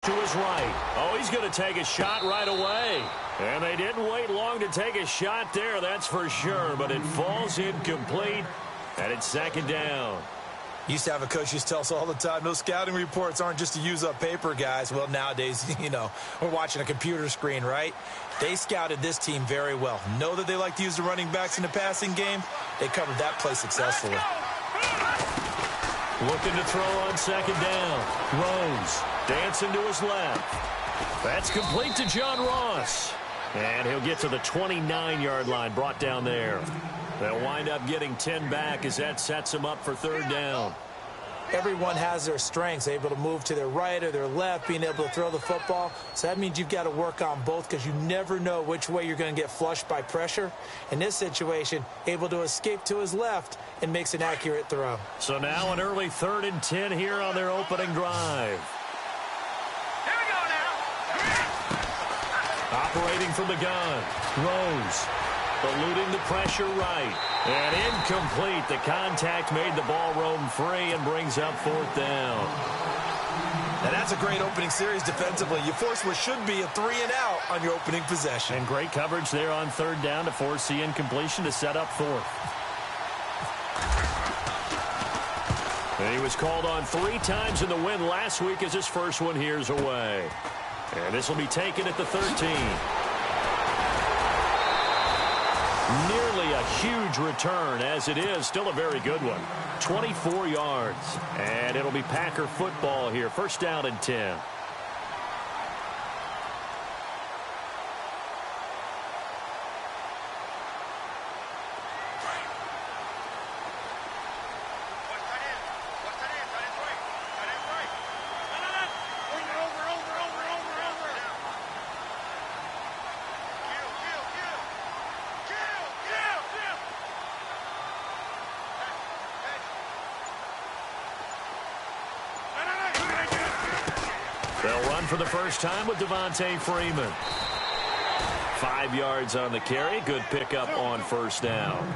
To his right. Oh, he's going to take a shot right away. And they didn't wait long to take a shot there, that's for sure. But it falls incomplete, and it's second down. Used to have a coach used to tell us all the time, those scouting reports aren't just to use up paper, guys. Well, nowadays, we're watching a computer screen, right? They scouted this team very well. Know that they like to use the running backs in the passing game. They covered that play successfully. Looking to throw on second down. Rose dancing to his left. That's complete to John Ross. And he'll get to the 29-yard line, brought down there. They'll wind up getting 10 back as that sets them up for third down. Everyone has their strengths, able to move to their right or their left, being able to throw the football. So that means you've got to work on both because you never know which way you're going to get flushed by pressure. In this situation, able to escape to his left and makes an accurate throw. So now an early 3rd and 10 here on their opening drive. Here we go now. Operating from the gun. Rose eluding the pressure right. And incomplete. The contact made the ball roam free and brings up 4th down. And that's a great opening series defensively. You force what should be a 3-and-out on your opening possession. And great coverage there on 3rd down to force the incompletion to set up 4th. And he was called on 3 times in the win last week as his first one here's away. And this will be taken at the 13. Nearly a huge return, as it is still a very good one. 24 yards. And it'll be Packer football here. First down and 10. They'll run for the first time with Devontae Freeman. 5 yards on the carry. Good pickup on first down.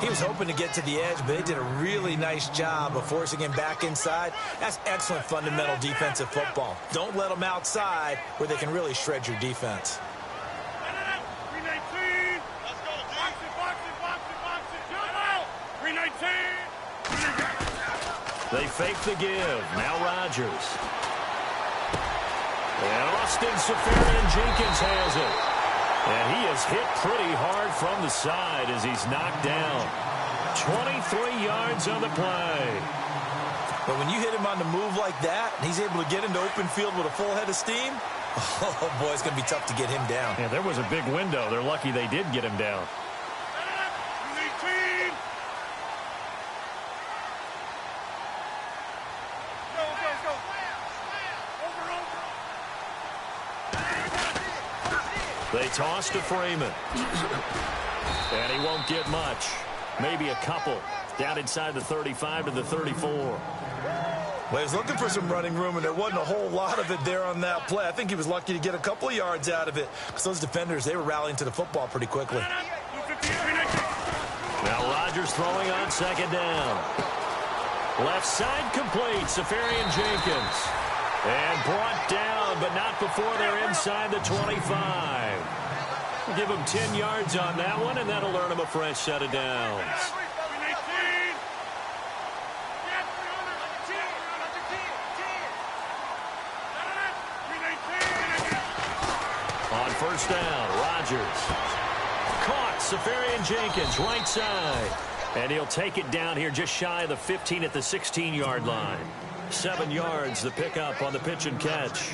He was hoping to get to the edge, but they did a really nice job of forcing him back inside. That's excellent fundamental defensive football. Don't let them outside where they can really shred your defense. They fake the give. Now Rodgers. And Austin Safarian-Jenkins has it. And he is hit pretty hard from the side as he's knocked down. 23 yards on the play. But when you hit him on the move like that, and he's able to get into open field with a full head of steam, oh, boy, it's going to be tough to get him down. Yeah, there was a big window. They're lucky they did get him down. They toss to Freeman. And he won't get much. Maybe a couple. Down inside the 35 to the 34. Well, he was looking for some running room, and there wasn't a whole lot of it there on that play. I think he was lucky to get a couple of yards out of it because those defenders, they were rallying to the football pretty quickly. Now Rodgers throwing on second down. Left side complete. Safarian-Jenkins. And brought down, but not before they're inside the 25. We'll give him 10 yards on that one, and that'll earn him a fresh set of downs. On first down, Rodgers. Caught, Safarian-Jenkins, right side. And he'll take it down here just shy of the 15 at the 16-yard line. 7 yards, the pickup on the pitch and catch.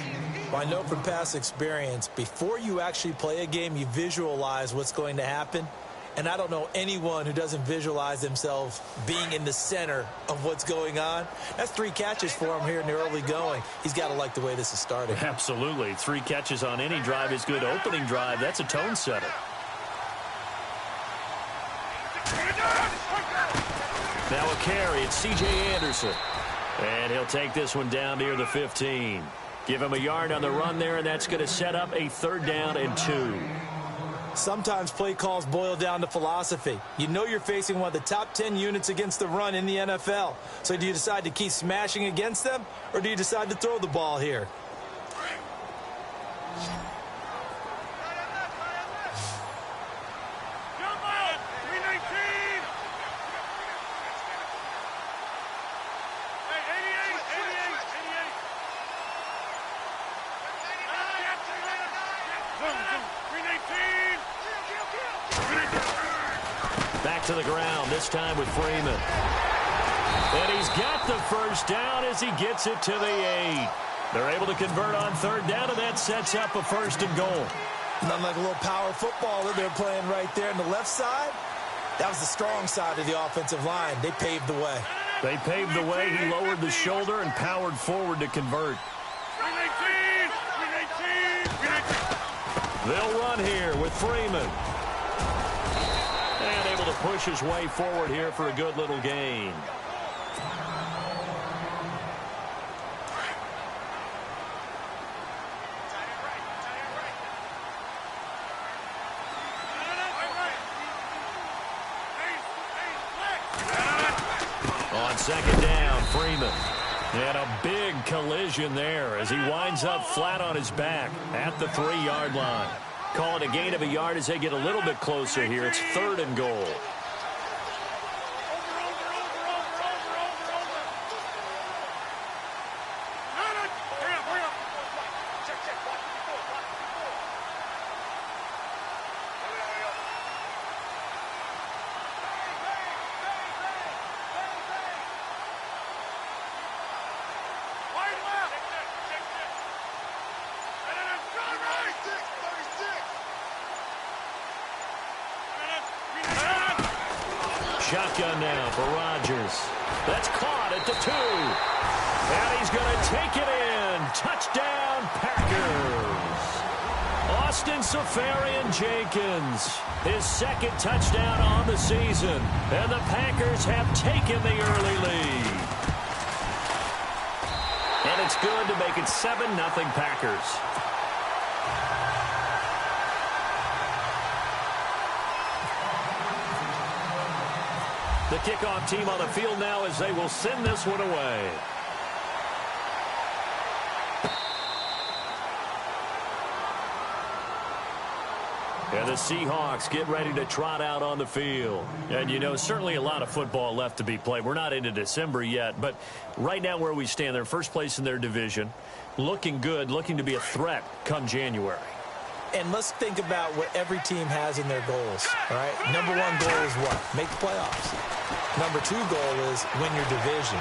Well, I know from past experience, before you actually play a game, you visualize what's going to happen. And I don't know anyone who doesn't visualize themselves being in the center of what's going on. That's 3 catches for him here in the early going. He's got to like the way this is starting. Absolutely. 3 catches on any drive is good. Opening drive, that's a tone setter. Now a carry. It's C.J. Anderson. And he'll take this one down near the 15. Give him a yard on the run there, and that's going to set up a 3rd down and 2. Sometimes play calls boil down to philosophy. You know you're facing one of the top 10 units against the run in the NFL. So do you decide to keep smashing against them, or do you decide to throw the ball here? Back to the ground, this time with Freeman. And he's got the first down as he gets it to the 8. They're able to convert on third down, and that sets up a 1st and goal. Nothing like a little power football that they're playing right there on the left side. That was the strong side of the offensive line. They paved the way. They paved the way. He lowered the shoulder and powered forward to convert. They'll run here with Freeman. And able to push his way forward here for a good little gain. On second down, Freeman. And a big collision there as he winds up flat on his back at the 3-yard line. Call it a gain of a yard as they get a little bit closer here. It's 3rd and goal. Shotgun now for Rodgers. That's caught at the 2. And he's going to take it in. Touchdown, Packers. Austin Seferian-Jenkins, his 2nd touchdown on the season. And the Packers have taken the early lead. And it's good to make it 7-0 Packers. The kickoff team on the field now as they will send this one away. And the Seahawks get ready to trot out on the field. And, you know, certainly a lot of football left to be played. We're not into December yet, but right now where we stand, they're first place in their division. Looking good, looking to be a threat come January. And let's think about what every team has in their goals, all right? Number 1 goal is what? Make the playoffs. Number 2 goal is win your division.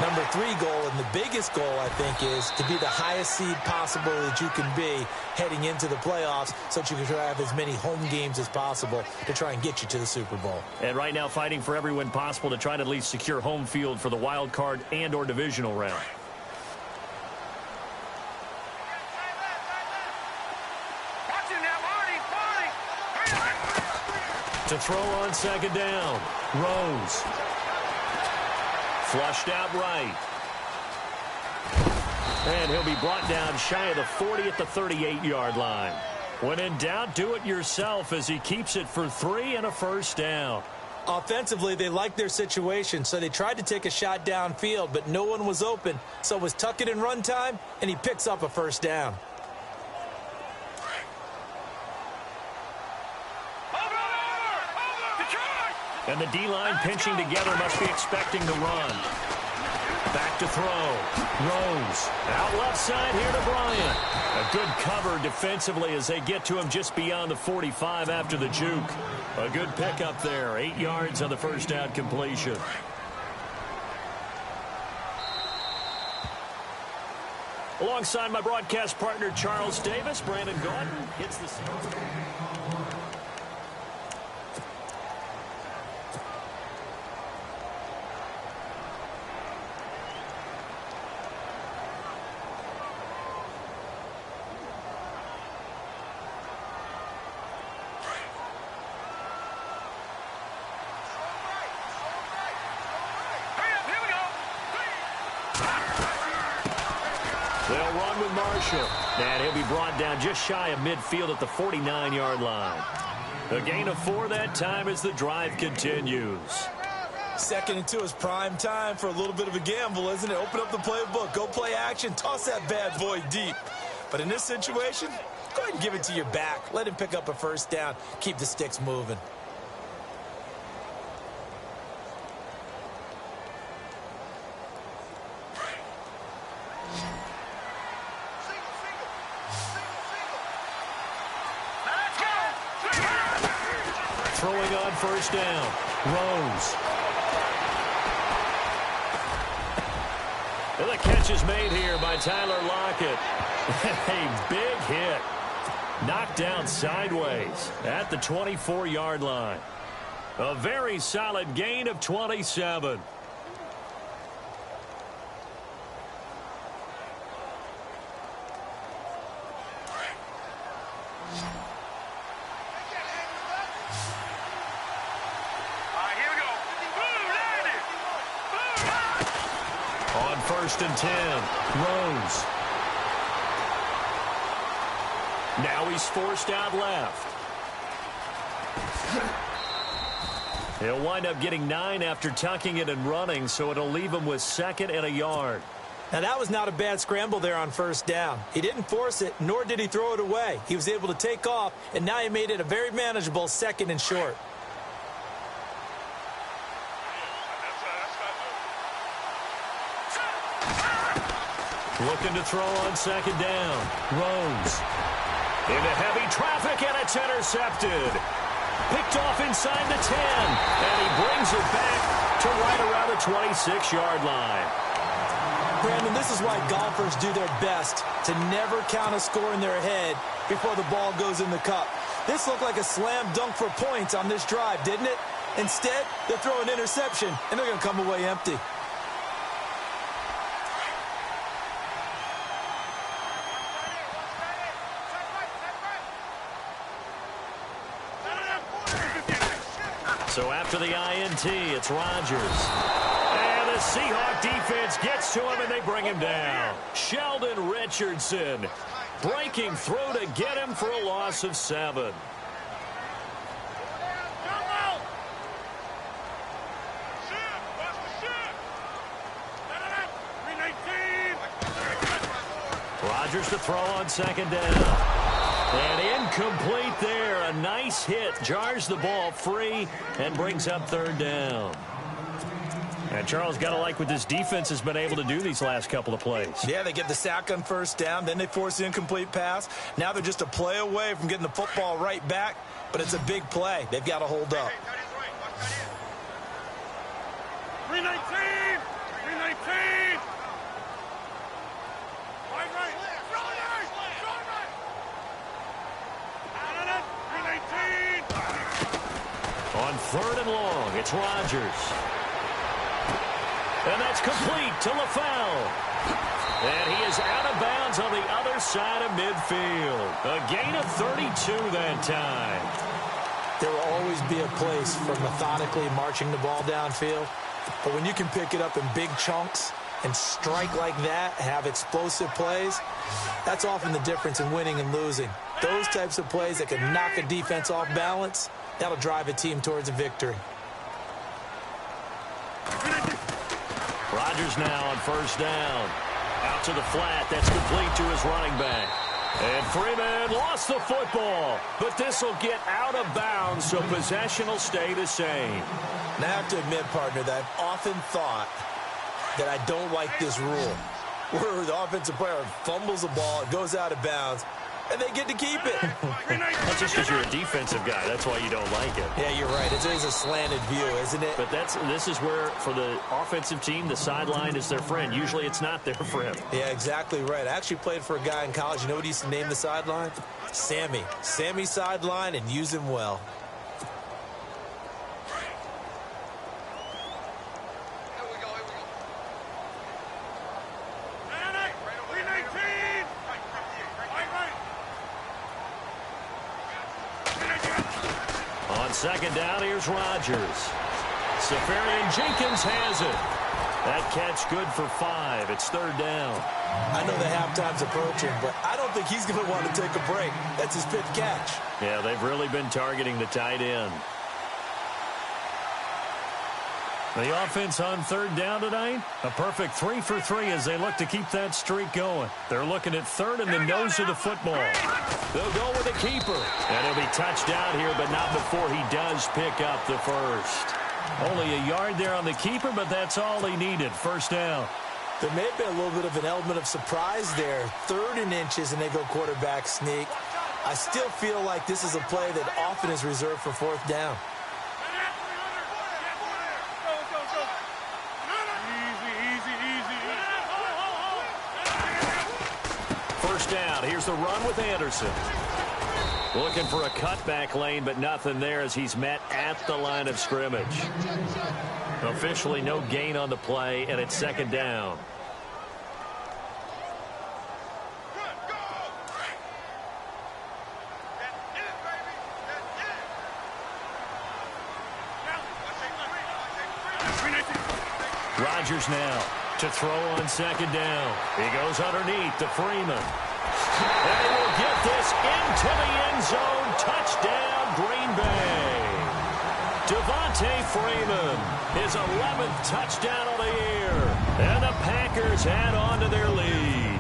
Number 3 goal, and the biggest goal, I think, is to be the highest seed possible that you can be heading into the playoffs so that you can try to have as many home games as possible to try and get you to the Super Bowl. And right now fighting for every win possible to try to at least secure home field for the wild card and or divisional round. To throw on second down, Rose. Flushed out right. And he'll be brought down shy of the 40 at the 38-yard line. When in doubt, do it yourself as he keeps it for 3 and a first down. Offensively, they liked their situation, so they tried to take a shot downfield, but no one was open. So it was tuck it in run time, and he picks up a first down. And the D-line pinching together must be expecting the run. Back to throw. Rose. Out left side here to Bryant. A good cover defensively as they get to him just beyond the 45 after the juke. A good pickup there. 8 yards on the first down completion. Alongside my broadcast partner, Charles Davis, Brandon Gordon hits the scene. They'll run with Marshall. And he'll be brought down just shy of midfield at the 49-yard line. A gain of 4 that time as the drive continues. 2nd and 2 is prime time for a little bit of a gamble, isn't it? Open up the playbook. Go play action. Toss that bad boy deep. But in this situation, go ahead and give it to your back. Let him pick up a first down. Keep the sticks moving. Throwing on first down. Rose. And the catch is made here by Tyler Lockett. A big hit. Knocked down sideways at the 24-yard line. A very solid gain of 27. First and 10. Rose. Now he's forced out left. He'll wind up getting 9 after tucking it and running, so it'll leave him with 2nd and a yard. Now, that was not a bad scramble there on first down. He didn't force it, nor did he throw it away. He was able to take off, and now he made it a very manageable 2nd and short. Looking to throw on 2nd down. Rose. Into heavy traffic, and it's intercepted. Picked off inside the 10. And he brings it back to right around the 26-yard line. Brandon, this is why golfers do their best to never count a score in their head before the ball goes in the cup. This looked like a slam dunk for points on this drive, didn't it? Instead, they throw an interception, and they're going to come away empty. So after the INT, it's Rodgers. And the Seahawk defense gets to him, and they bring him down. Sheldon Richardson breaking through to get him for a loss of 7. Rodgers to throw on 2nd down. And incomplete there. A nice hit. Jars the ball free and brings up 3rd down. And Charles, got to like what this defense has been able to do these last couple of plays. Yeah, they get the sack on first down. Then they force the incomplete pass. Now they're just a play away from getting the football right back. But it's a big play. They've got to hold up. 319! 319! On 3rd and long, it's Rodgers. And that's complete to LaFell. And he is out of bounds on the other side of midfield. A gain of 32 that time. There will always be a place for methodically marching the ball downfield. But when you can pick it up in big chunks and strike like that, have explosive plays, that's often the difference in winning and losing. Those types of plays that can knock a defense off balance, that'll drive a team towards a victory. Rodgers now on first down. Out to the flat. That's complete to his running back. And Freeman lost the football. But this will get out of bounds, so possession will stay the same. And I have to admit, partner, that I've often thought that I don't like this rule, where the offensive player fumbles the ball, it goes out of bounds, and they get to keep it. That's just because you're a defensive guy. That's why you don't like it. Yeah, you're right. It is a slanted view, isn't it? But this is where, for the offensive team, the sideline is their friend. Usually it's not their friend. Yeah, exactly right. I actually played for a guy in college. You know what he used to name the sideline? Sammy. Sammy sideline, and use him well. Second down, here's Rodgers. Safarian Jenkins has it. That catch good for 5. It's 3rd down. I know the halftime's approaching, but I don't think he's going to want to take a break. That's his 5th catch. Yeah, they've really been targeting the tight end. The offense on third down tonight, a perfect 3 for 3 as they look to keep that streak going. They're looking at third in the nose of the football. They'll go with a keeper. And he'll be touchdown here, but not before he does pick up the first. Only a yard there on the keeper, but that's all he needed. First down. There may have been a little bit of an element of surprise there. 3rd and inches, and they go quarterback sneak. I still feel like this is a play that often is reserved for 4th down. Down. Here's the run with Anderson. Looking for a cutback lane, but nothing there as he's met at the line of scrimmage. Officially no gain on the play, and it's 2nd down. Rodgers now to throw on 2nd down. He goes underneath to Freeman. And he will get this into the end zone. Touchdown, Green Bay. Devontae Freeman, his 11th touchdown of the year. And the Packers add on to their lead.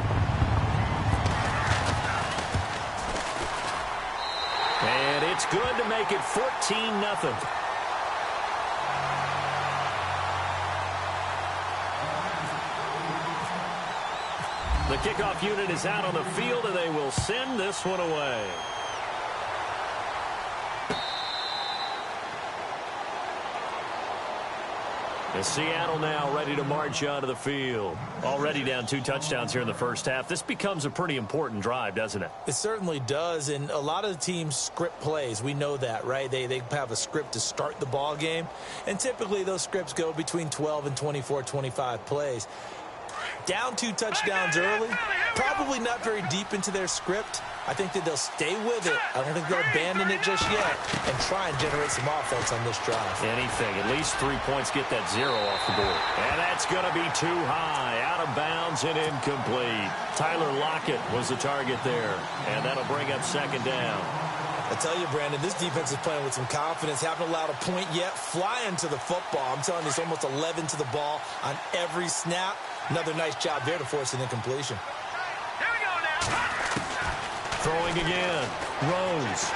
And it's good to make it 14-0. The kickoff unit is out on the field, and they will send this one away. And Seattle now ready to march onto the field. Already down 2 touchdowns here in the first half. This becomes a pretty important drive, doesn't it? It certainly does, and a lot of the teams script plays. We know that, right? They have a script to start the ball game, and typically those scripts go between 12 and 24, 25 plays. Down 2 touchdowns early, probably not very deep into their script. I think that they'll stay with it. I don't think they'll abandon it just yet and try and generate some offense on this drive. Anything. At least 3 points get that 0 off the board. And that's going to be too high. Out of bounds and incomplete. Tyler Lockett was the target there. And that'll bring up 2nd down. I tell you, Brandon, this defense is playing with some confidence. Haven't allowed a point yet. Flying to the football. I'm telling you, it's almost 11 to the ball on every snap. Another nice job there to force an incompletion. Here we go now. Throwing again. Rose.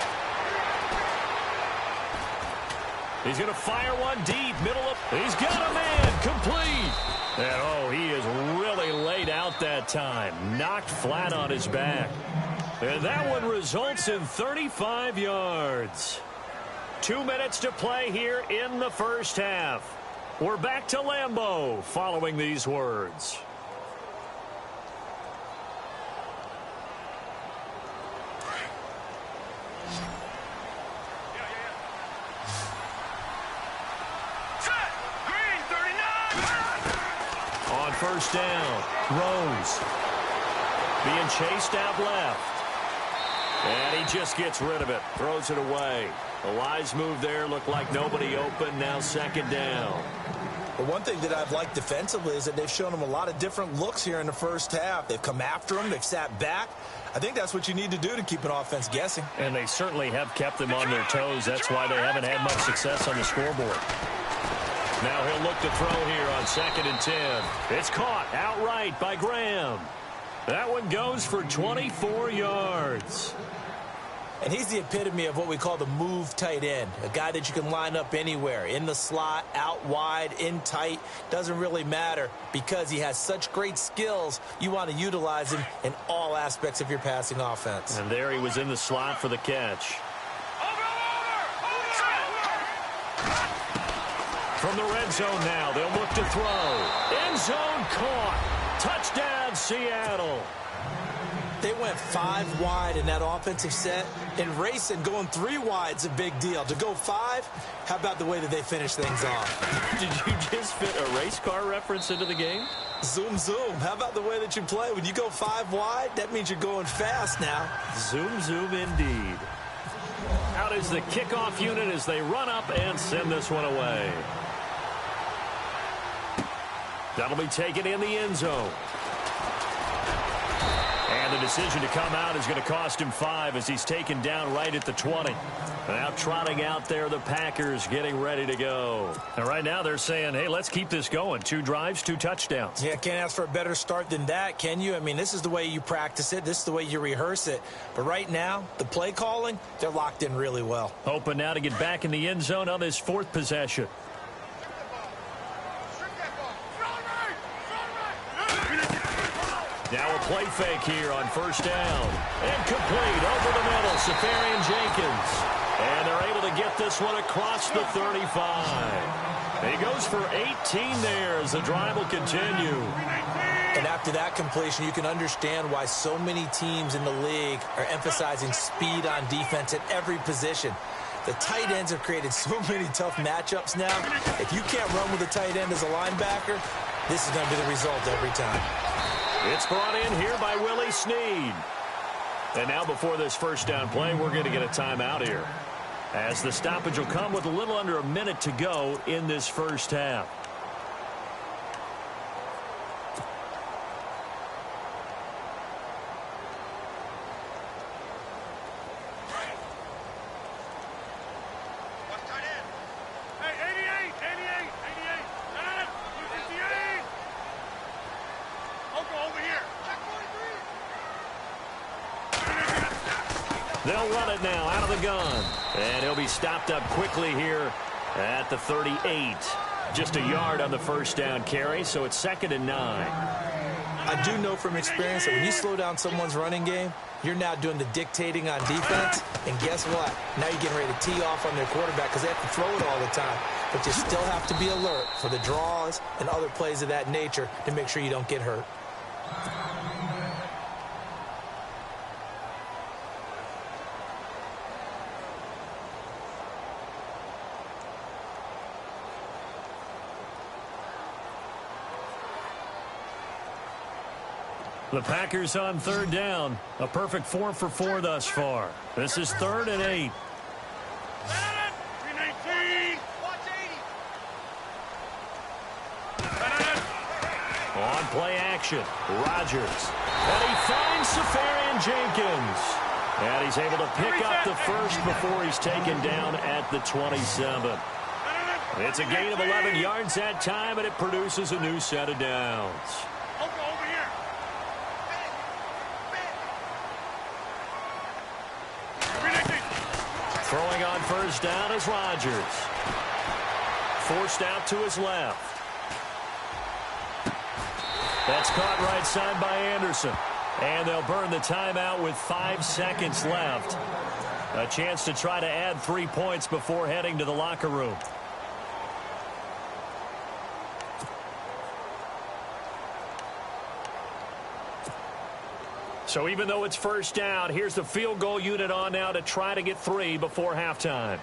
He's going to fire one deep. Middle of. He's got a man. Complete. And, oh, he is really laid out that time. Knocked flat on his back. And that one results in 35 yards. 2 minutes to play here in the first half. We're back to Lambeau following these words. Green 39. On first down, Rose being chased out left. And he just gets rid of it, throws it away. A wise move there, looked like nobody open, now 2nd down. But one thing that I've liked defensively is that they've shown them a lot of different looks here in the first half. They've come after them, they've sat back. I think that's what you need to do to keep an offense guessing. And they certainly have kept them on their toes. That's why they haven't had much success on the scoreboard. Now he'll look to throw here on 2nd and 10. It's caught outright by Graham. That one goes for 24 yards. And he's the epitome of what we call the move tight end, a guy that you can line up anywhere, in the slot, out wide, in tight, doesn't really matter because he has such great skills. You want to utilize him in all aspects of your passing offense. And there he was in the slot for the catch. From the red zone now, they'll look to throw. End zone caught. Touchdown, Seattle. They went 5 wide in that offensive set. And racing, going 3 wide is a big deal. To go 5, how about the way that they finish things off? Did you just fit a race car reference into the game? Zoom, zoom. How about the way that you play? When you go 5 wide, that means you're going fast now. Zoom, zoom indeed. Out is the kickoff unit as they run up and send this one away. That'll be taken in the end zone. And the decision to come out is going to cost him 5 as he's taken down right at the 20. Now trotting out there, the Packers getting ready to go. And right now they're saying, hey, let's keep this going. 2 drives, 2 touchdowns. Yeah, can't ask for a better start than that, can you? I mean, this is the way you practice it. This is the way you rehearse it. But right now, the play calling, they're locked in really well. Hoping now to get back in the end zone on this 4th possession. Now a play fake here on 1st down. And complete over the middle, Safarian Jenkins. And they're able to get this one across the 35. He goes for 18 there as the drive will continue. And after that completion, you can understand why so many teams in the league are emphasizing speed on defense at every position. The tight ends have created so many tough matchups now. If you can't run with a tight end as a linebacker, this is going to be the result every time. It's brought in here by Willie Snead. And now before this 1st down play, we're going to get a timeout here, as the stoppage will come with a little under a minute to go in this 1st half. They'll run it now out of the gun. And he'll be stopped up quickly here at the 38. Just a yard on the 1st down carry, so it's 2nd and 9. I do know from experience that when you slow down someone's running game, you're now doing the dictating on defense. And guess what? Now you're getting ready to tee off on their quarterback because they have to throw it all the time. But you still have to be alert for the draws and other plays of that nature to make sure you don't get hurt. The Packers on 3rd down. A perfect 4 for 4 thus far. This is 3rd and 8. On play action, Rodgers. And he finds Safarian Jenkins. And he's able to pick up the 1st before he's taken down at the 27. It's a gain of 11 yards that time, and it produces a new set of downs. Throwing on 1st down is Rodgers. Forced out to his left. That's caught right side by Anderson. And they'll burn the timeout with 5 seconds left. A chance to try to add 3 points before heading to the locker room. So even though it's 1st down, here's the field goal unit on now to try to get 3 before halftime.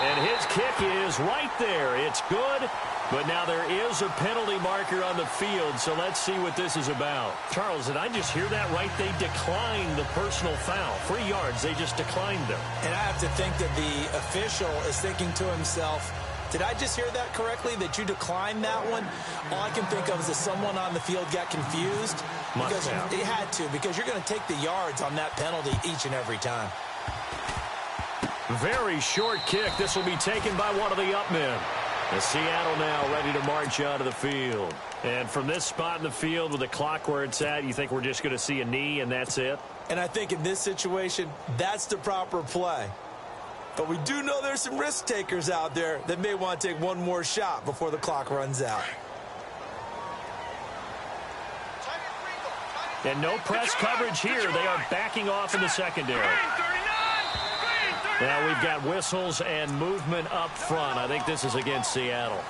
And his kick is right there. It's good, but now there is a penalty marker on the field, so let's see what this is about. Charles, did I just hear that right? They declined the personal foul. 3 yards, they just declined them. And I have to think that the official is thinking to himself, did I just hear that correctly, that you declined that one? All I can think of is that someone on the field got confused. Because he had to, because you're going to take the yards on that penalty each and every time. Very short kick. This will be taken by one of the up men. And Seattle now ready to march out of the field. And from this spot in the field with the clock where it's at, you think we're just going to see a knee and that's it? And I think in this situation, that's the proper play. But we do know there's some risk takers out there that may want to take one more shot before the clock runs out. And no press coverage here. They are backing off in the secondary. Now we've got whistles and movement up front. I think this is against Seattle.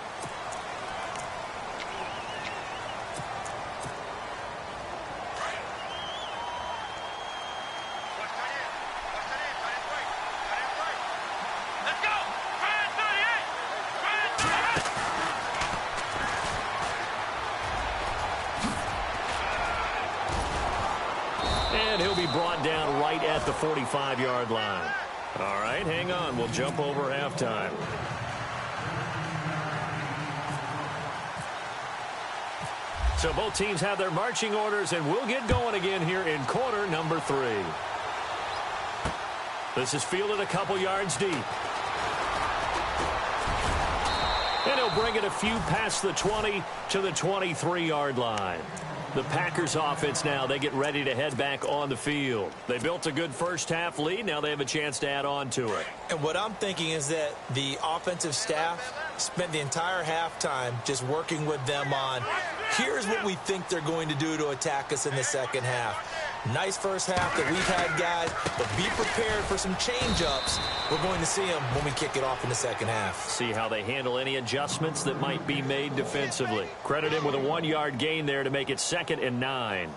And he'll be brought down right at the 45-yard line. All right, hang on. We'll jump over halftime. So both teams have their marching orders, and we'll get going again here in quarter number 3. This is fielded a couple yards deep. And he'll bring it a few past the 20 to the 23-yard line. The Packers offense now, they get ready to head back on the field. They built a good first-half lead. Now they have a chance to add on to it. And what I'm thinking is that the offensive staff spent the entire halftime just working with them on, here's what we think they're going to do to attack us in the second half. Nice first half that we've had, guys, but be prepared for some change-ups. We're going to see them when we kick it off in the second half. See how they handle any adjustments that might be made defensively. Credit him with a 1-yard gain there to make it 2nd and 9.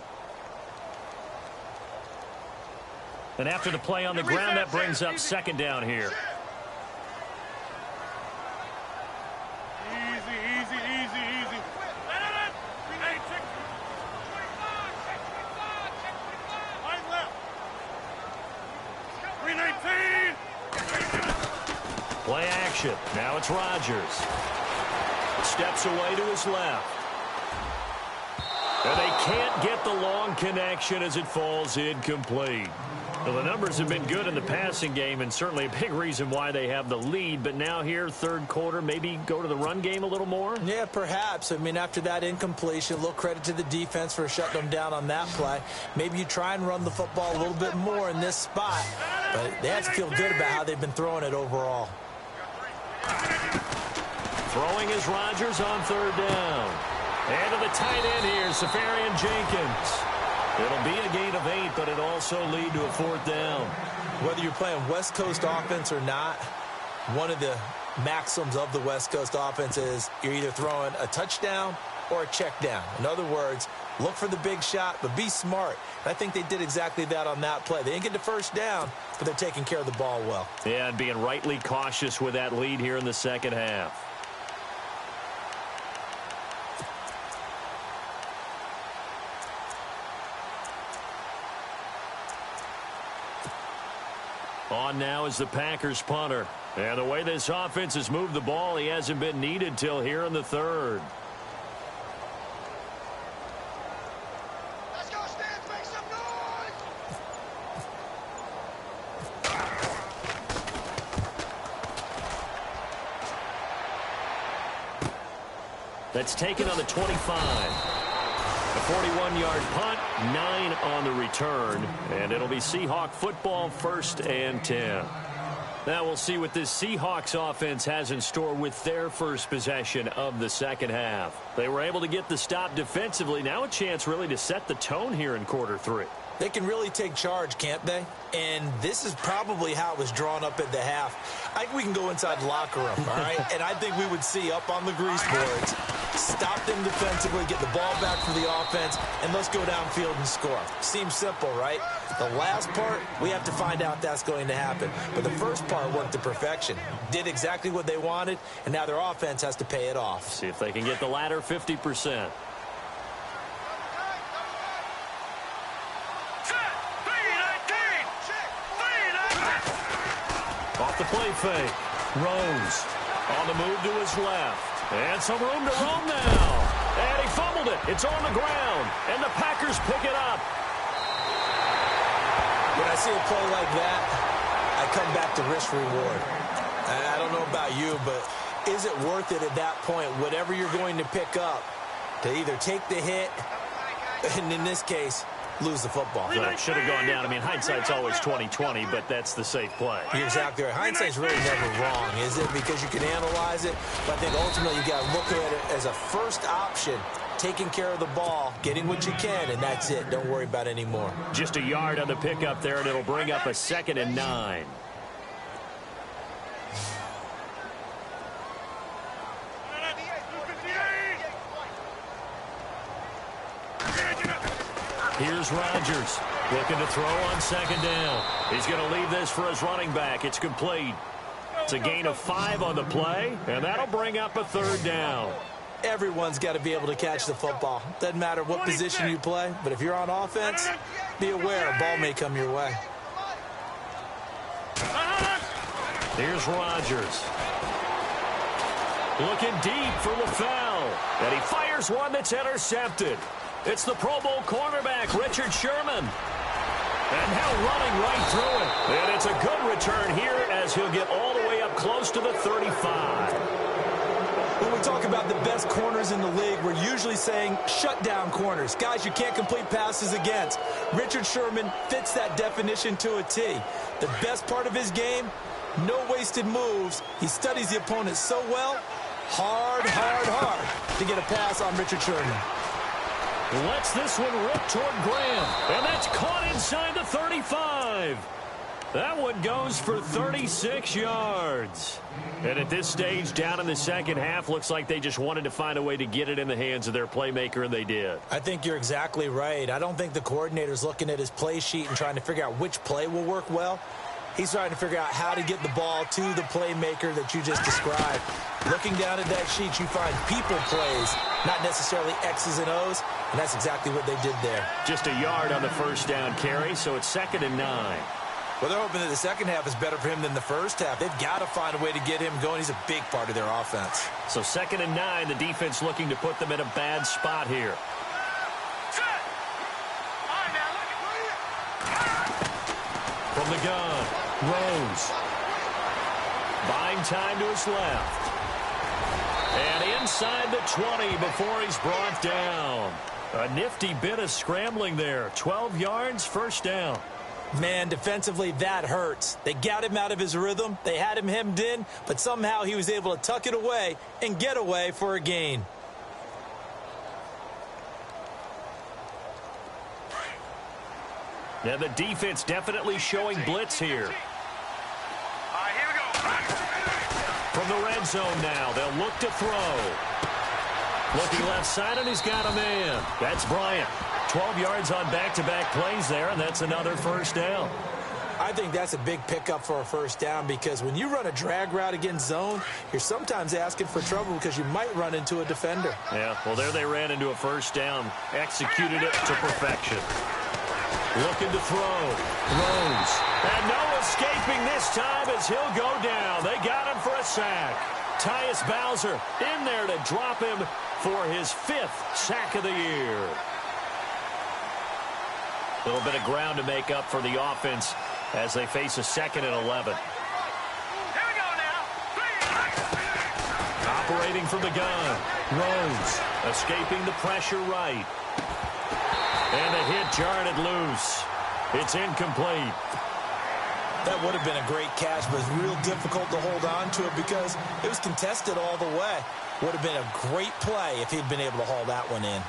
And after the play on the ground, that brings up 2nd down here. Play action. Now it's Rodgers. Steps away to his left. And they can't get the long connection as it falls incomplete. Well, the numbers have been good in the passing game, and certainly a big reason why they have the lead. But now here, third quarter, maybe go to the run game a little more? Yeah, perhaps. I mean, after that incompletion, a little credit to the defense for shutting them down on that play. Maybe you try and run the football a little bit more in this spot. But they have to feel good about how they've been throwing it overall. Throwing is Rodgers on 3rd down. And to the tight end here, Safarian Jenkins. It'll be a gain of 8, but it also lead to a 4th down. Whether you're playing West Coast offense or not, one of the maxims of the West Coast offense is you're either throwing a touchdown or a check down. In other words, look for the big shot, but be smart. And I think they did exactly that on that play. They didn't get the first down, but they're taking care of the ball well. Yeah, and being rightly cautious with that lead here in the second half. On now is the Packers punter. And the way this offense has moved the ball, he hasn't been needed till here in the 3rd. Let's go, Stans, make some noise! That's taken on the 25. A 41-yard punt, 9 on the return, and it'll be Seahawk football, 1st and 10. Now we'll see what this Seahawks offense has in store with their first possession of the second half. They were able to get the stop defensively. Now a chance really to set the tone here in quarter 3. They can really take charge, can't they? And this is probably how it was drawn up at the half. I think we can go inside the locker room, all right? And I think we would see up on the grease boards, stop them defensively, get the ball back for the offense, and let's go downfield and score. Seems simple, right? The last part, we have to find out that's going to happen. But the first part worked to perfection. Did exactly what they wanted, and now their offense has to pay it off. See if they can get the latter 50%. Off the play fake. Rose on the move to his left. And some room to roam now. And he fumbled it. It's on the ground. And the Packers pick it up. When I see a play like that, I come back to risk reward. I don't know about you, but is it worth it at that point, whatever you're going to pick up, to either take the hit, and in this case, lose the football? Well, it should have gone down. I mean, hindsight's always 20/20, but that's the safe play. You're exactly right. Hindsight's really never wrong, is it? Because you can analyze it, but I think ultimately you got to look at it as a first option, taking care of the ball, getting what you can, and that's it. Don't worry about any more. Just a yard on the pickup there, and it'll bring up a 2nd and 9. Here's Rodgers looking to throw on 2nd down. He's going to leave this for his running back. It's complete. It's a gain of 5 on the play, and that'll bring up a 3rd down. Everyone's got to be able to catch the football. Doesn't matter what position you play, but if you're on offense, be aware a ball may come your way. Here's Rodgers. Looking deep for LaFell. And he fires one that's intercepted. It's the Pro Bowl cornerback, Richard Sherman. And now running right through it. And it's a good return here as he'll get all the way up close to the 35. When we talk about the best corners in the league, we're usually saying shutdown corners. Guys you can't complete passes against. Richard Sherman fits that definition to a T. The best part of his game, no wasted moves. He studies the opponent so well. Hard to get a pass on Richard Sherman. Lets this one rip toward Graham. And that's caught inside the 35. That one goes for 36 yards. And at this stage, down in the second half, looks like they just wanted to find a way to get it in the hands of their playmaker, and they did. I think you're exactly right. I don't think the coordinator's looking at his play sheet and trying to figure out which play will work well. He's trying to figure out how to get the ball to the playmaker that you just described. Looking down at that sheet, you find people plays, not necessarily X's and O's, and that's exactly what they did there. Just a yard on the first down carry, so it's 2nd and 9. Well, they're hoping that the second half is better for him than the first half. They've got to find a way to get him going. He's a big part of their offense. So 2nd and 9, the defense looking to put them in a bad spot here. From the gun, Rose. Buying time to his left. And inside the 20 before he's brought down. A nifty bit of scrambling there. 12 yards, first down. Man, defensively, that hurts. They got him out of his rhythm. They had him hemmed in, but somehow he was able to tuck it away and get away for a gain. Now the defense definitely showing blitz here. From the red zone now, they'll look to throw. Looking left side, and he's got a man. That's Bryant. 12 yards on back-to-back plays there, and that's another first down. I think that's a big pickup for a first down because when you run a drag route against zone, you're sometimes asking for trouble because you might run into a defender. Yeah, well, there they ran into a first down. Executed it to perfection. Looking to throw. Rose. And no escaping this time as he'll go down. They got him for a sack. Tyus Bowser in there to drop him for his 5th sack of the year. A little bit of ground to make up for the offense as they face a 2nd and 11. Here we go now. Operating from the gun. Rose escaping the pressure right. And a hit jarred it loose. It's incomplete. That would have been a great catch, but it's real difficult to hold on to it because it was contested all the way. Would have been a great play if he'd been able to haul that one in.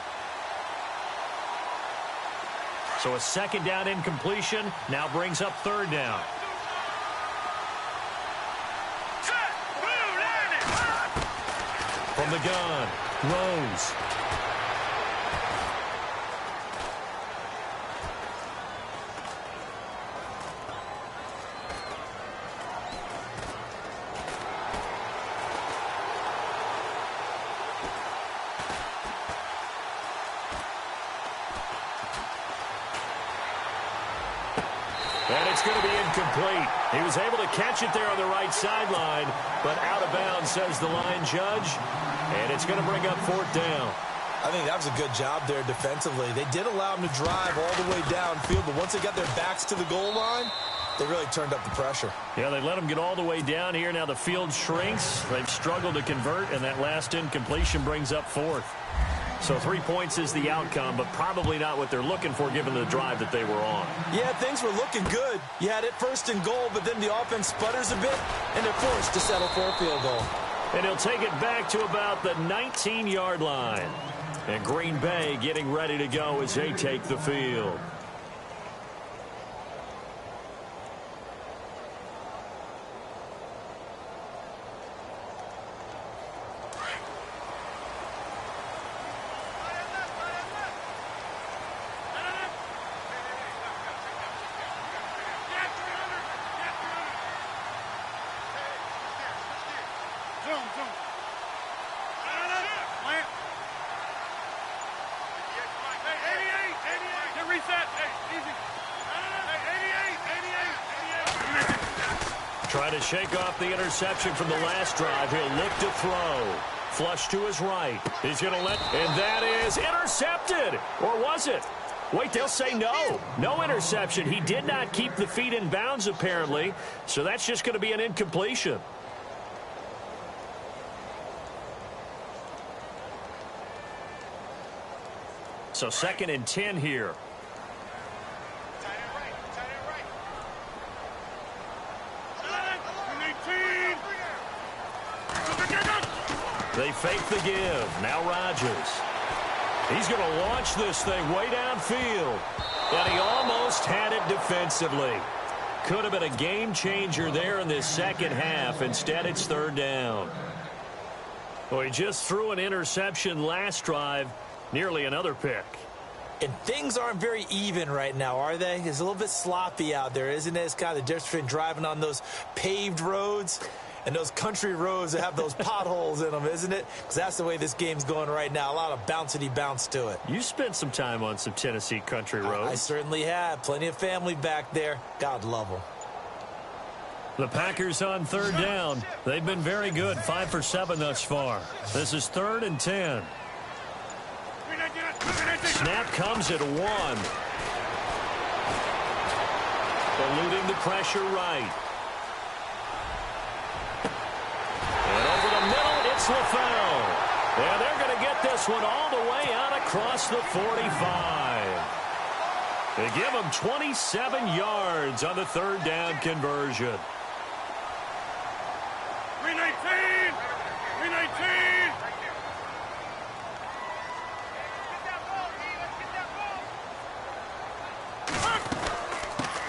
So a 2nd down incompletion now brings up 3rd down. From the gun, Rose. And it's going to be incomplete. He was able to catch it there on the right sideline, but out of bounds, says the line judge. And it's going to bring up 4th down. I think that was a good job there defensively. They did allow him to drive all the way downfield, but once they got their backs to the goal line, they really turned up the pressure. Yeah, they let him get all the way down here. Now the field shrinks. They've struggled to convert, and that last incompletion brings up 4th. So 3 points is the outcome, but probably not what they're looking for given the drive that they were on. Yeah, things were looking good. You had it 1st and goal, but then the offense sputters a bit, and they're forced to settle for a field goal. And he'll take it back to about the 19-yard line. And Green Bay getting ready to go as they take the field. Trying to shake off the interception from the last drive. He'll look to throw. Flush to his right. He's going to and that is intercepted. Or was it? Wait, they'll say no. No interception. He did not keep the feet in bounds, apparently. So that's just going to be an incompletion. So 2nd and 10 here. They fake the give. Now Rodgers. He's going to launch this thing way downfield. And he almost had it defensively. Could have been a game changer there in this second half. Instead, it's 3rd down. Well, he just threw an interception last drive. Nearly another pick. And things aren't very even right now, are they? It's a little bit sloppy out there, isn't it? It's kind of the difference between driving on those paved roads and those country roads that have those potholes in them, isn't it? Because that's the way this game's going right now. A lot of bouncy bounce to it. You spent some time on some Tennessee country roads. I certainly have. Plenty of family back there. God love them. The Packers on 3rd down. They've been very good, 5 for 7 thus far. This is 3rd and 10. Snap comes at 1. Eluding the pressure right. And over the middle, it's LaFell. And they're going to get this one all the way out across the 45. They give him 27 yards on the 3rd down conversion. 319! 319!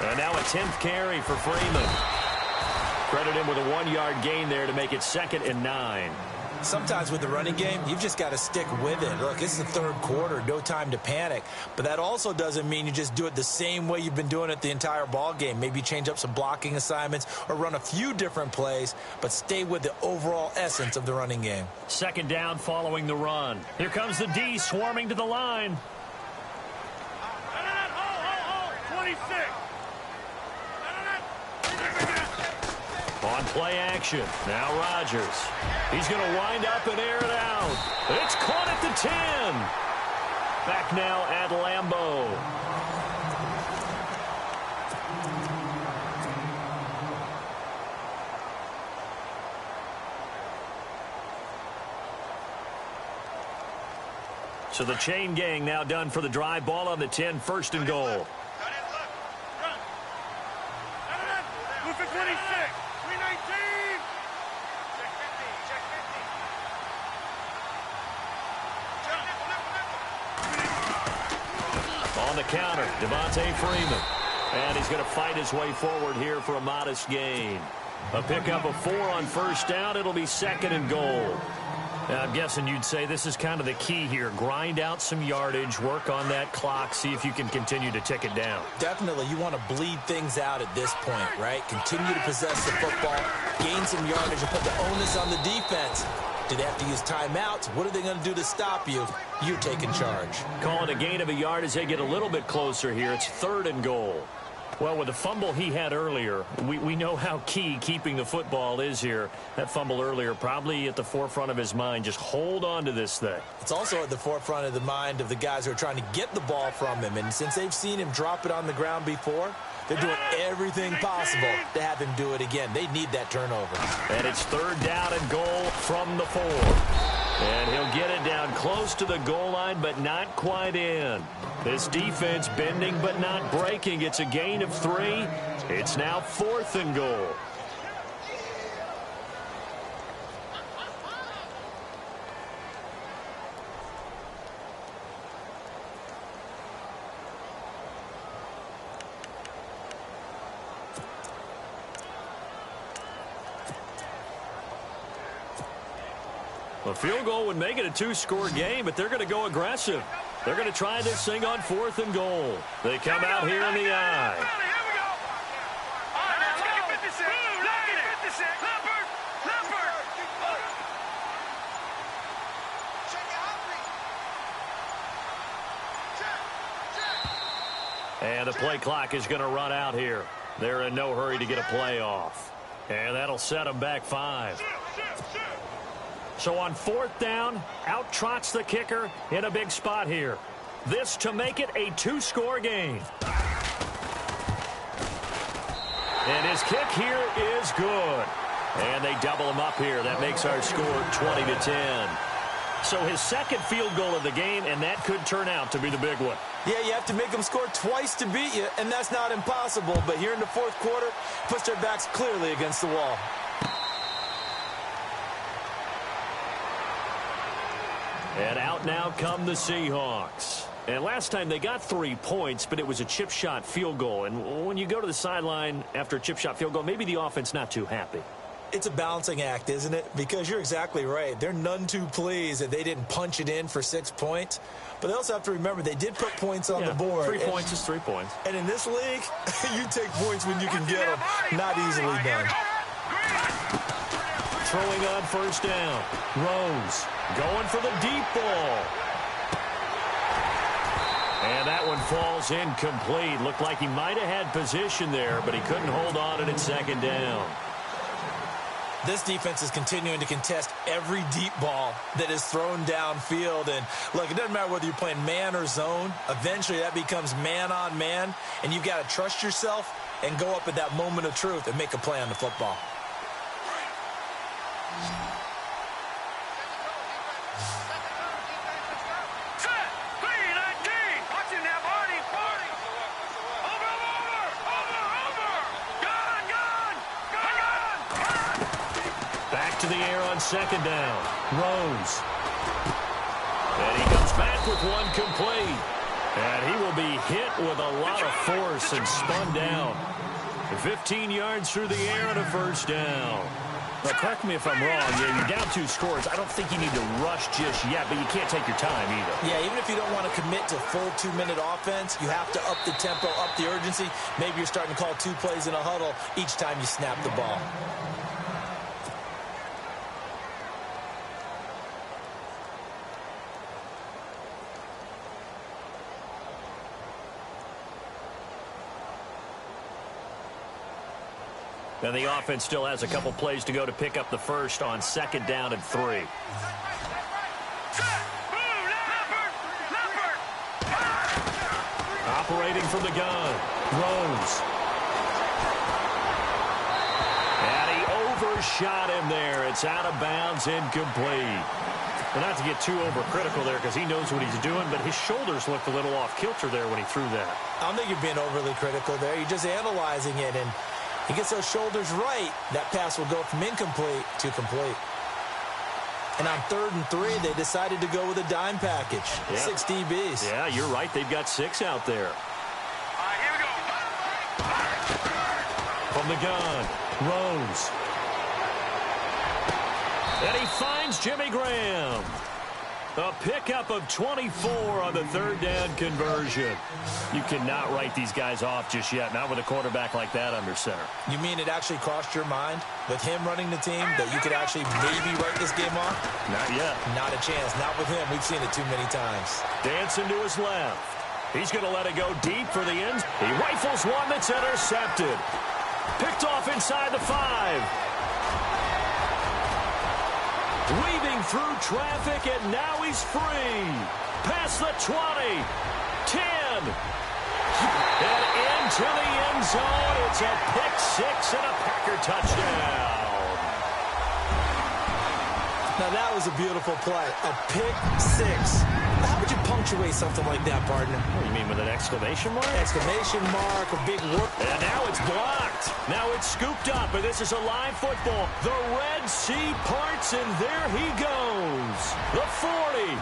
And now a 10th carry for Freeman. Credit him with a 1-yard gain there to make it 2nd and 9. Sometimes with the running game, you've just got to stick with it. Look, it's the 3rd quarter, no time to panic. But that also doesn't mean you just do it the same way you've been doing it the entire ball game. Maybe change up some blocking assignments or run a few different plays, but stay with the overall essence of the running game. 2nd down following the run. Here comes the D swarming to the line. 26! On play action. Now Rodgers. He's going to wind up and air it out. It's caught at the 10. Back now at Lambeau. So the chain gang now done for the drive. Ball on the 10, 1st and goal. Move to 26! 319! On the counter, Devontae Freeman. And he's going to fight his way forward here for a modest gain. A pickup of 4 on 1st down. It'll be 2nd and goal. Now, I'm guessing you'd say this is kind of the key here. Grind out some yardage, work on that clock, see if you can continue to tick it down. Definitely, you want to bleed things out at this point, right? Continue to possess the football, gain some yardage, and put the onus on the defense. Do they have to use timeouts? What are they going to do to stop you? You're taking charge. Call it a gain of a yard as they get a little bit closer here. It's 3rd and goal. Well, with the fumble he had earlier, we know how key keeping the football is here. That fumble earlier probably at the forefront of his mind. Just hold on to this thing. It's also at the forefront of the mind of the guys who are trying to get the ball from him. And since they've seen him drop it on the ground before, they're doing everything possible to have him do it again. They need that turnover. And it's 3rd down and goal from the 4. And he'll get it down close to the goal line, but not quite in. This defense bending but not breaking. It's a gain of 3. It's now 4th and goal. A field goal would make it a 2-score game, but they're going to go aggressive. They're going to try this thing on 4th and goal. They come out here in the eye. And the play clock is going to run out here. They're in no hurry to get a play off. And that'll set them back 5. So on 4th down, out trots the kicker in a big spot here. This to make it a 2-score game. And his kick here is good. And they double him up here. That makes our score 20-10. So his second field goal of the game, and that could turn out to be the big one. Yeah, you have to make them score twice to beat you, and that's not impossible. But here in the 4th quarter, puts their backs clearly against the wall. And out now come the Seahawks. And last time they got 3 points, but it was a chip shot field goal. And when you go to the sideline after a chip shot field goal, maybe the offense not too happy. It's a balancing act, isn't it? Because you're exactly right. They're none too pleased that they didn't punch it in for 6 points. But they also have to remember they did put points on the board. 3 points is 3 points. And in this league, you take points when you can get them. Not easily done. Throwing on 1st down. Rose going for the deep ball. And that one falls incomplete. Looked like he might have had position there, but he couldn't hold on it at 2nd down. This defense is continuing to contest every deep ball that is thrown downfield. And, look, it doesn't matter whether you're playing man or zone. Eventually, that becomes man-on-man, and you've got to trust yourself and go up at that moment of truth and make a play on the football. To the air on 2nd down. Rose. And he comes back with one complete. And he will be hit with a lot of force and spun down. 15 yards through the air and a 1st down. Now, correct me if I'm wrong. Yeah, you're down 2 scores. I don't think you need to rush just yet, but you can't take your time either. Yeah, even if you don't want to commit to full 2-minute offense, you have to up the tempo, up the urgency. Maybe you're starting to call 2 plays in a huddle each time you snap the ball. And the offense still has a couple plays to go to pick up the first on 2nd down and 3. Operating from the gun. Rose. And he overshot him there. It's out of bounds, incomplete. And not to get too overcritical there because he knows what he's doing, but his shoulders looked a little off kilter there when he threw that. I don't think you're being overly critical there. You're just analyzing it, and he gets those shoulders right, that pass will go from incomplete to complete. And on 3rd and 3, they decided to go with a dime package. Yep. 6 DBs. Yeah, you're right. They've got 6 out there. All right, here we go. From the gun, Rose. And he finds Jimmy Graham. A pickup of 24 on the 3rd down conversion. You cannot write these guys off just yet, not with a quarterback like that under center. You mean it actually crossed your mind with him running the team that you could actually maybe write this game off? Not yet. Not a chance. Not with him. We've seen it too many times. Dancing to his left. He's going to let it go deep for the end. He rifles one that's intercepted. Picked off inside the 5. Weaving through traffic, and now he's free. Past the 20, 10, and into the end zone. It's a pick 6 and a Packer touchdown. Now, that was a beautiful play. A pick 6. How would you punctuate something like that, partner? What do you mean, with an exclamation mark? Exclamation mark, a big whoop. And now it's blocked. Now it's scooped up, and this is a live football. The Red Sea parts, and there he goes. The 40,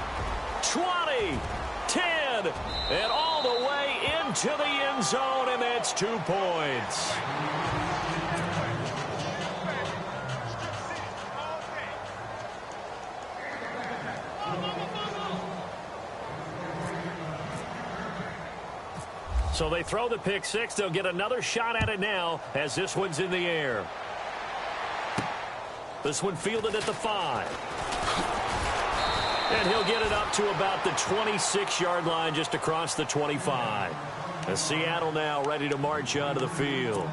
20, 10, and all the way into the end zone, and that's 2 points. So they throw the pick 6. They'll get another shot at it now as this one's in the air. This one fielded at the 5. And he'll get it up to about the 26-yard line just across the 25. And Seattle now ready to march onto the field.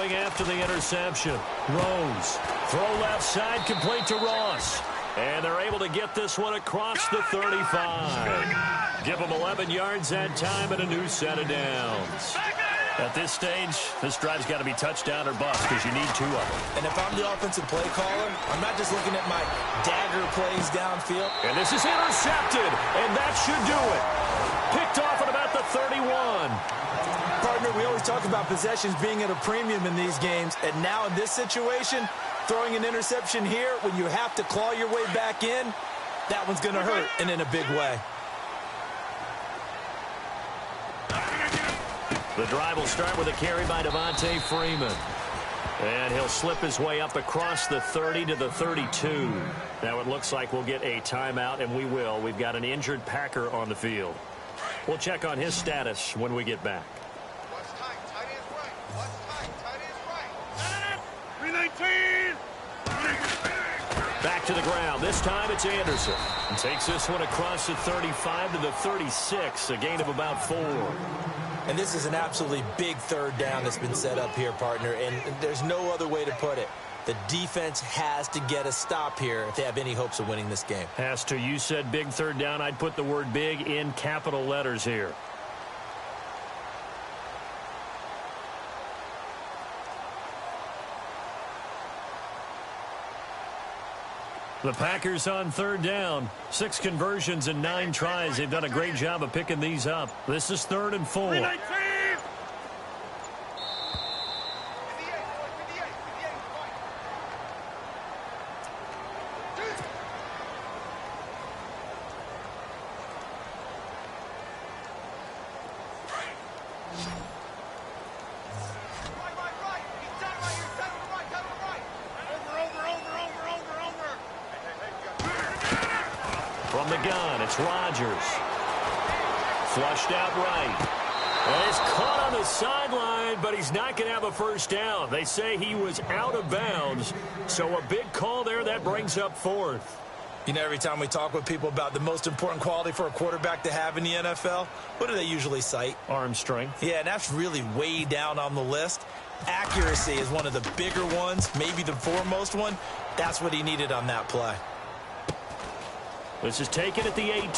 going after the interception. Rose. Throw left side, complete to Ross. And they're able to get this one across the 35. Give them 11 yards that time and a new set of downs. At this stage, this drive's got to be touchdown or bust because you need 2 of them. And if I'm the offensive play caller, I'm not just looking at my dagger plays downfield. And this is intercepted, and that should do it. Picked off at about the 31. Partner, we always talk about possessions being at a premium in these games, and now in this situation, throwing an interception here when you have to claw your way back in, that one's going to hurt, and in a big way. The drive will start with a carry by Devontae Freeman. And he'll slip his way up across the 30 to the 32. Now it looks like we'll get a timeout, and we will. We've got an injured Packer on the field. We'll check on his status when we get back. What's tight? Tight is right. What's tight? Tight is right. 319. Back to the ground. This time it's Anderson. And takes this one across the 35 to the 36. A gain of about 4. And this is an absolutely big third down that's been set up here, partner, and there's no other way to put it. The defense has to get a stop here if they have any hopes of winning this game. Has to. You said big third down. I'd put the word big in capital letters here. The Packers on third down. 6 conversions and 9 tries. They've done a great job of picking these up. This is 3rd and 4. 319. From the gun, it's Rodgers. Flushed out right. And he's caught on the sideline, but he's not going to have a first down. They say he was out of bounds, so a big call there. That brings up 4th. You know, every time we talk with people about the most important quality for a quarterback to have in the NFL, what do they usually cite? Arm strength. Yeah, and that's really way down on the list. Accuracy is one of the bigger ones, maybe the foremost one. That's what he needed on that play. This is taken at the 18. Oh,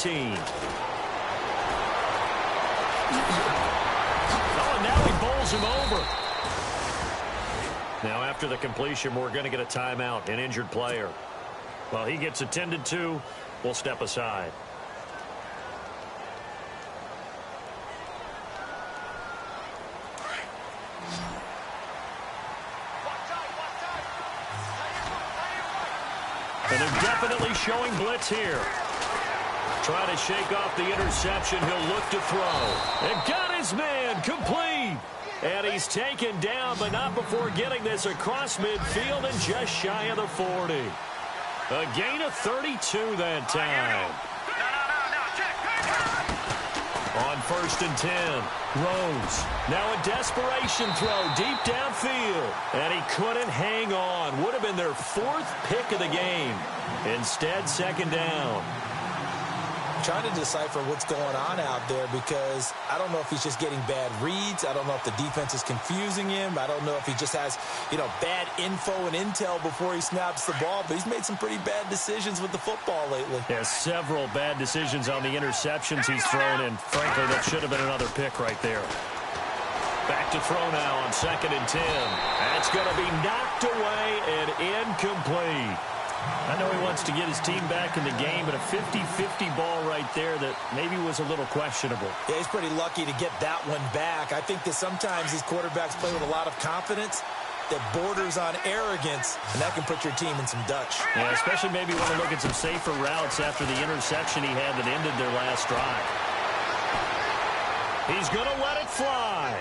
and now he bowls him over. Now, after the completion, we're going to get a timeout, an injured player. While he gets attended to, we'll step aside. And they're definitely showing blitz here. Trying to shake off the interception. He'll look to throw. And got his man complete. And he's taken down, but not before getting this across midfield and just shy of the 40. A gain of 32 that time. On 1st and 10, Rose. Now a desperation throw deep downfield. And he couldn't hang on. Would have been their 4th pick of the game. Instead, 2nd down. Trying to decipher what's going on out there because I don't know if he's just getting bad reads. I don't know if the defense is confusing him. I don't know if he just has, bad info and intel before he snaps the ball. But he's made some pretty bad decisions with the football lately. Yeah, several bad decisions on the interceptions he's thrown, and frankly, that should have been another pick right there. Back to throw now on 2nd and 10. That's going to be knocked away and incomplete. I know he wants to get his team back in the game, but a 50-50 ball right there that maybe was a little questionable. Yeah, he's pretty lucky to get that one back. I think that sometimes these quarterbacks play with a lot of confidence that borders on arrogance, and that can put your team in some Dutch. Yeah, especially maybe when you look at some safer routes after the interception he had that ended their last drive. He's going to let it fly.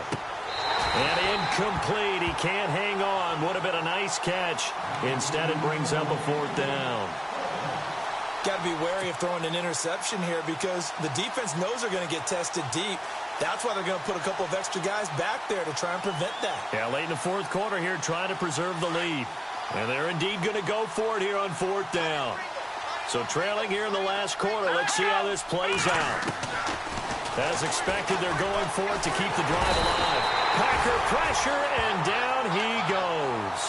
And incomplete. He can't hang on. Would have been a nice catch. Instead, it brings up a 4th down. Got to be wary of throwing an interception here because the defense knows they're going to get tested deep. That's why they're going to put a couple of extra guys back there to try and prevent that. Yeah, late in the 4th quarter here, trying to preserve the lead. And they're indeed going to go for it here on 4th down. So trailing here in the last quarter, let's see how this plays out. As expected, they're going for it to keep the drive alive. Packer pressure, and down he goes.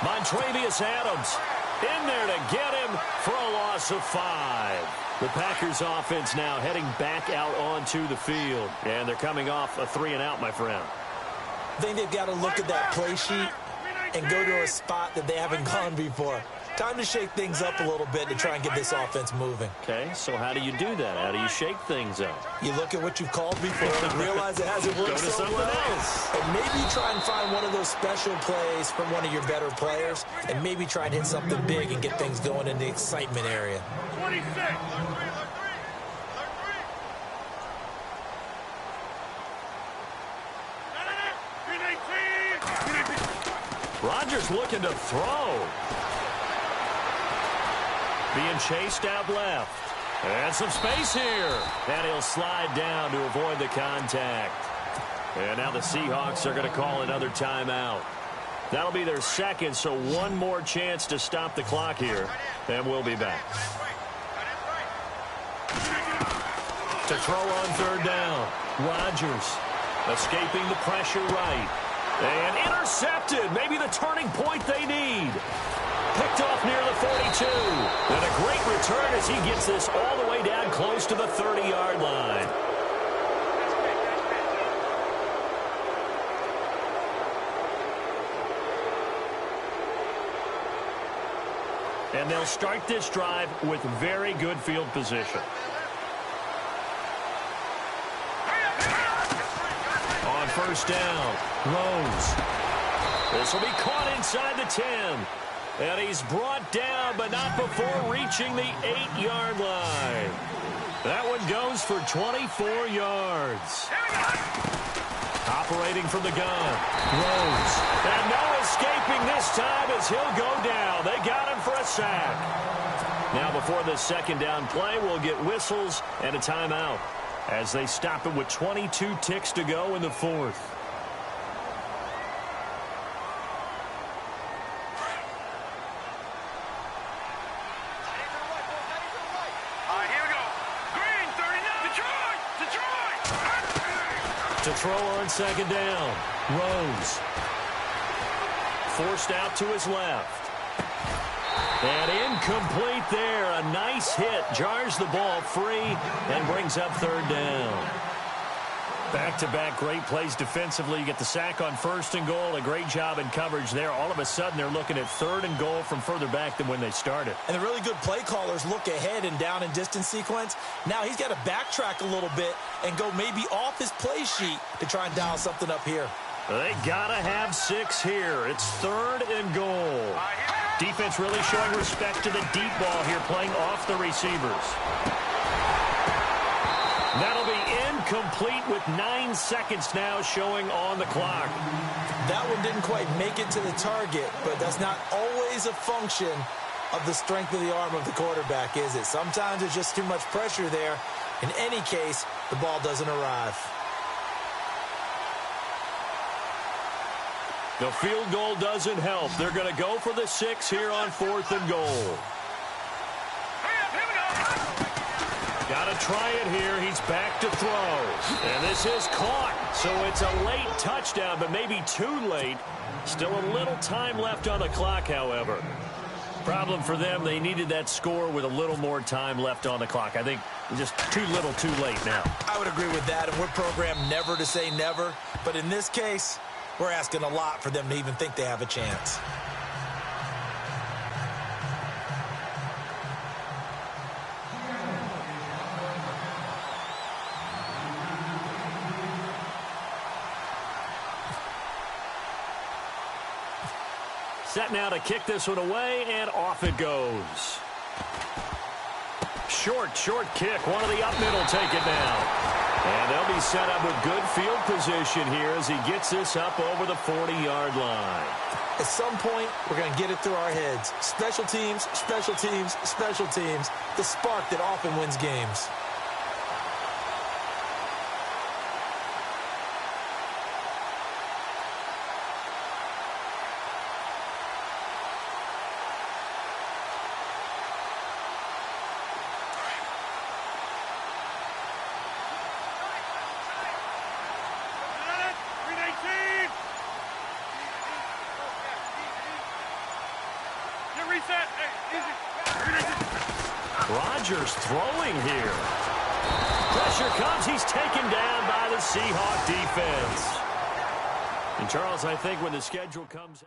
Montravius Adams in there to get him for a loss of 5. The Packers offense now heading back out onto the field. And they're coming off a 3-and-out, my friend. I think they've got to look at that play sheet and go to a spot that they haven't gone before. Time to shake things up a little bit to try and get this offense moving. Okay, so how do you do that? How do you shake things up? You look at what you've called before and realize it hasn't worked so well. And maybe try and find one of those special plays from one of your better players, and maybe try and hit something big and get things going in the excitement area. 26. Rodgers looking to throw. Being chased out left. And some space here. And he'll slide down to avoid the contact. And now the Seahawks are going to call another timeout. That'll be their second, so one more chance to stop the clock here. And we'll be back. To throw on third down. Rodgers escaping the pressure right. And intercepted. Maybe the turning point they need. Picked off near the 42. And a great return as he gets this all the way down close to the 30-yard line. And they'll start this drive with very good field position. On first down, Rose. This will be caught inside the 10. And he's brought down, but not before reaching the 8-yard line. That one goes for 24 yards. Operating from the gun, Rose. And no escaping this time as he'll go down. They got him for a sack. Now before this second down play, we'll get whistles and a timeout as they stop it with 22 ticks to go in the fourth. To throw on second down, Rose. Forced out to his left. And incomplete there. A nice hit. Jars the ball free and brings up third down. Back-to-back great plays defensively. You get the sack on first and goal. A great job in coverage there. All of a sudden, they're looking at third and goal from further back than when they started. And the really good play callers look ahead and down and distance sequence. Now he's got to backtrack a little bit and go maybe off his play sheet to try and dial something up here. They got to have 6 here. It's third and goal. Defense really showing respect to the deep ball here, playing off the receivers. That'll be incomplete with 9 seconds now showing on the clock. That one didn't quite make it to the target, but that's not always a function of the strength of the arm of the quarterback, is it? Sometimes there's just too much pressure there. In any case, the ball doesn't arrive. The field goal doesn't help. They're going to go for the 6 here on fourth and goal. Got to try it here. He's back to throw. And this is caught. So it's a late touchdown, but maybe too late. Still a little time left on the clock, however. Problem for them, they needed that score with a little more time left on the clock. I think just too little, too late now. I would agree with that, and we're programmed never to say never. But in this case, we're asking a lot for them to even think they have a chance. Set now to kick this one away, and off it goes. Short kick. One of the up middle take it down. And they'll be set up with good field position here as he gets this up over the 40-yard line. At some point, we're going to get it through our heads. Special teams, special teams, special teams. The spark that often wins games. Reset. Hey, easy. Rodgers throwing here. Pressure comes. He's taken down by the Seahawk defense. And, Charles, I think when the schedule comes...